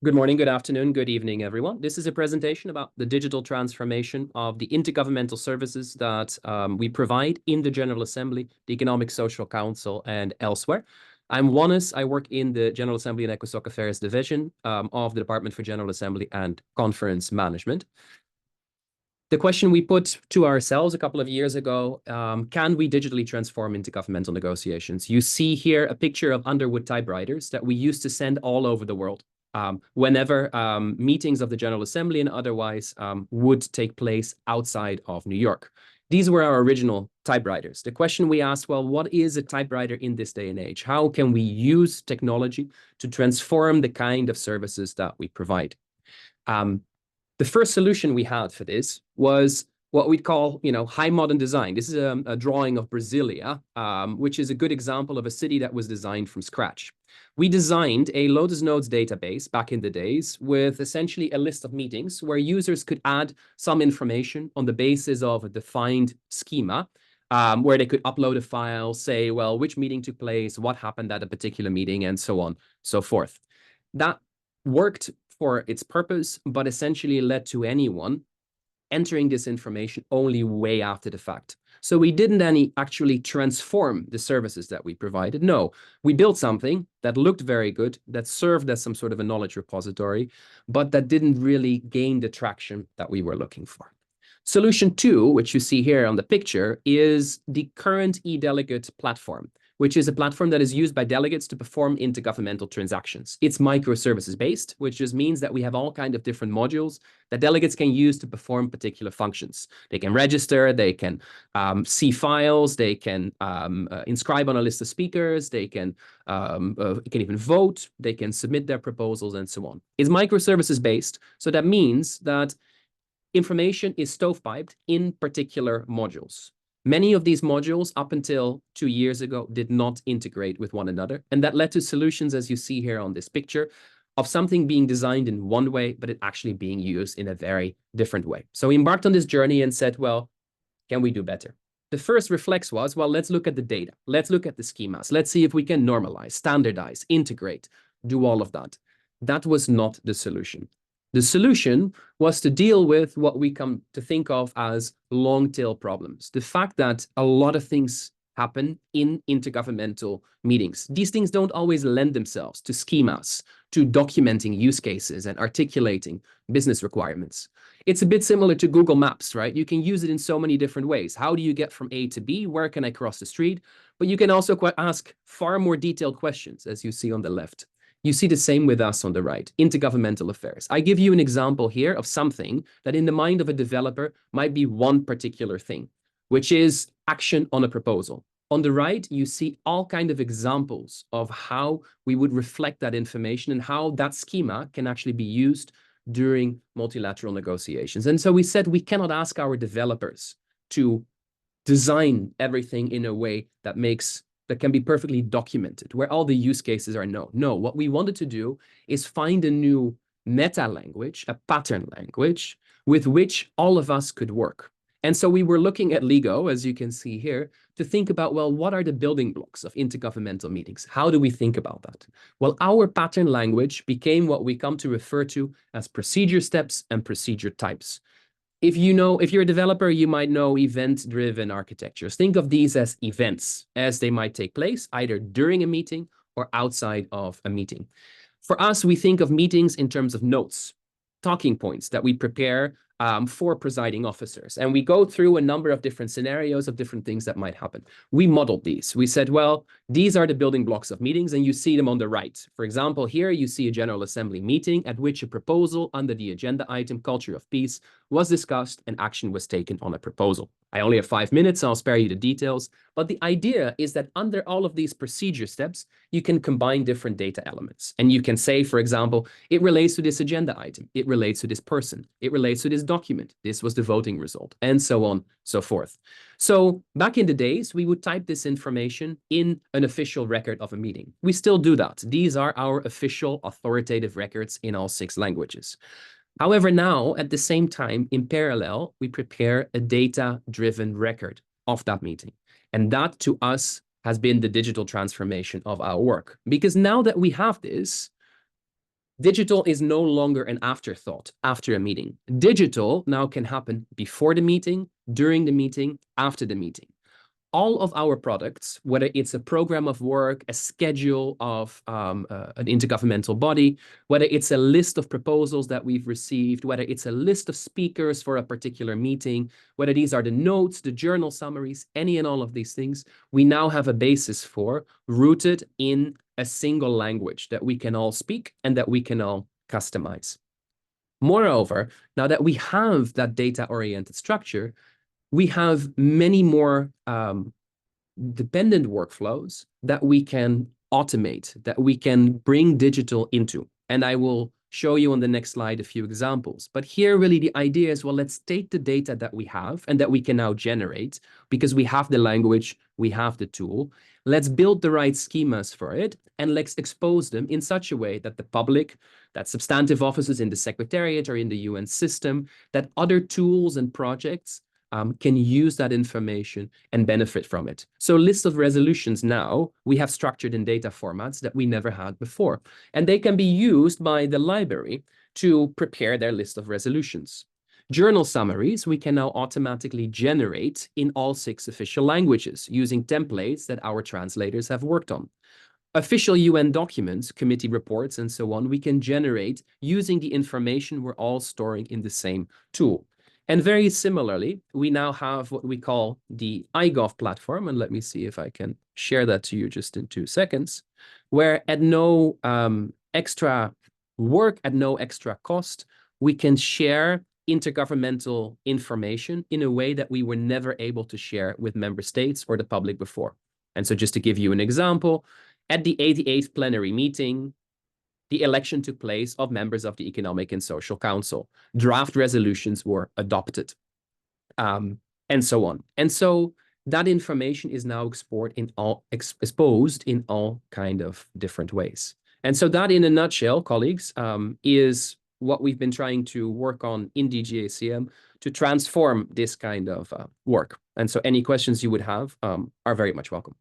Good morning, good afternoon, good evening, everyone. This is a presentation, good evening, everyone. This is a presentation about the digital transformation of the intergovernmental services that we provide in the General Assembly, the Economic Social Council, and elsewhere. I'm Wannes. I work in the General Assembly and ECOSOC Affairs Division of the Department for General Assembly and Conference Management. The question we put to ourselves a couple of years ago, can we digitally transform intergovernmental negotiations? You see here a picture of Underwood typewriters that we used to send all over the world whenever meetings of the General Assembly and otherwise would take place outside of New York. These were our original typewriters. The question we asked, well, what is a typewriter in this day and age? How can we use technology to transform the kind of services that we provide? The first solution we had for this was what we'd call, high modern design. This is a drawing of Brasilia, which is a good example of a city that was designed from scratch. We designed a Lotus Notes database back in the days with essentially a list of meetings where users could add some information on the basis of a defined schema, where they could upload a file, say, well, which meeting took place, what happened at a particular meeting, and so on, so forth. That worked for its purpose, but essentially led to anyone entering this information only way after the fact. So we didn't actually transform the services that we provided. No, we built something that looked very good, that served as some sort of a knowledge repository, but that didn't really gain the traction that we were looking for. Solution 2, which you see here on the picture, is the current eDelegate platform, which is a platform that is used by delegates to perform intergovernmental transactions. It's microservices based, which just means that we have all kinds of different modules that delegates can use to perform particular functions. They can register, they can see files, they can inscribe on a list of speakers, they can even vote, they can submit their proposals, and so on. It's microservices based, so that means that information is stovepiped in particular modules. Many of these modules, up until 2 years ago, did not integrate with one another. And that led to solutions, as you see here on this picture, of something being designed in one way, but it actually being used in a very different way. So we embarked on this journey and said, well, can we do better? The first reflex was, well, let's look at the data. Let's look at the schemas. Let's see if we can normalize, standardize, integrate, do all of that. That was not the solution. The solution was to deal with what we come to think of as long-tail problems. The fact that a lot of things happen in intergovernmental meetings. These things don't always lend themselves to schemas, to documenting use cases and articulating business requirements. It's a bit similar to Google Maps, right? You can use it in so many different ways. How do you get from A to B? Where can I cross the street? But you can also ask far more detailed questions, as you see on the left. You see the same with us on the right, intergovernmental affairs. I give you an example here of something that in the mind of a developer might be one particular thing, which is action on a proposal. On the right, you see all kinds of examples of how we would reflect that information and how that schema can actually be used during multilateral negotiations. And so we said we cannot ask our developers to design everything in a way that can be perfectly documented, where all the use cases are known. No, what we wanted to do is find a new meta language, a pattern language, with which all of us could work. And so we were looking at LEGO, as you can see here, to think about, well, what are the building blocks of intergovernmental meetings? How do we think about that? Well, our pattern language became what we come to refer to as procedure steps and procedure types. If you're a developer, you might know event-driven architectures. Think of these as events, as they might take place either during a meeting or outside of a meeting. For us, we think of meetings in terms of notes, talking points that we prepare for presiding officers. And we go through a number of different scenarios of different things that might happen. We modeled these. We said, well, these are the building blocks of meetings, and you see them on the right. For example, here you see a General Assembly meeting at which a proposal under the agenda item Culture of Peace was discussed and action was taken on a proposal. I only have 5 minutes, so I'll spare you the details. But the idea is that under all of these procedure steps, you can combine different data elements. And you can say, for example, it relates to this agenda item. It relates to this person. It relates to this document. This was the voting result, and so on, so forth. So back in the days, we would type this information in an official record of a meeting. We still do that. These are our official authoritative records in all 6 languages. However, now, at the same time, in parallel, we prepare a data-driven record of that meeting. And that, to us, has been the digital transformation of our work. Because now that we have this, Digital is no longer an afterthought after a meeting. Digital now can happen before the meeting, during the meeting, after the meeting. All of our products, whether it's a program of work, a schedule of an intergovernmental body, whether it's a list of proposals that we've received, whether it's a list of speakers for a particular meeting, whether these are the notes, the journal summaries, any and all of these things, we now have a basis for, rooted in a single language that we can all speak and that we can all customize. Moreover, now that we have that data-oriented structure, we have many more dependent workflows that we can automate, that we can bring digital into. And I will show you on the next slide a few examples. But here, really, the idea is, well, let's take the data that we have and that we can now generate, because we have the language, we have the tool. Let's build the right schemas for it, and let's expose them in such a way that the public, that substantive offices in the Secretariat or in the UN system, that other tools and projects can use that information and benefit from it. So list of resolutions now, we have structured in data formats that we never had before. And they can be used by the library to prepare their list of resolutions. Journal summaries, we can now automatically generate in all 6 official languages using templates that our translators have worked on. Official UN documents, committee reports, and so on, we can generate using the information we're all storing in the same tool. And very similarly, we now have what we call the iGov platform. And let me see if I can share that to you just in 2 seconds, where at no extra work, at no extra cost, we can share intergovernmental information in a way that we were never able to share with member states or the public before. And so just to give you an example, at the 88th plenary meeting, the election took place of members of the Economic and Social Council. Draft resolutions were adopted, and so on. And so that information is now exposed in all kind of different ways. And so that, in a nutshell, colleagues, is what we've been trying to work on in DGACM to transform this kind of work. And so any questions you would have are very much welcome.